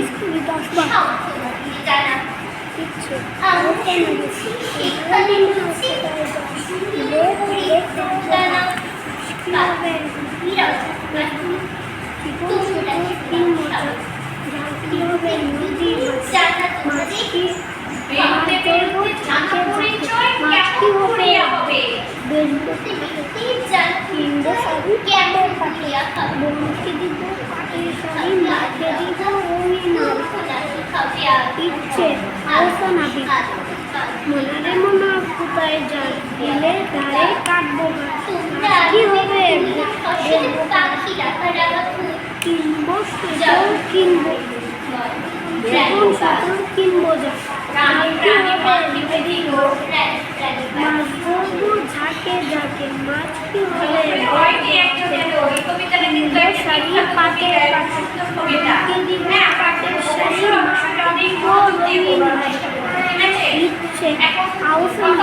স্কুলে 10 বার ইচ্ছে মনারে মনা কোথায় যান এলে ধারে কাটবো কি হবে কিনবো সেটাও কিনবো যখন সকল কিনবো যা মাছ ধরবো ঝাঁকে ঝাঁকে মাছ কি হবে শাড়ি পাতে দিব পাটের শাড়ি ইচ্ছে আউসন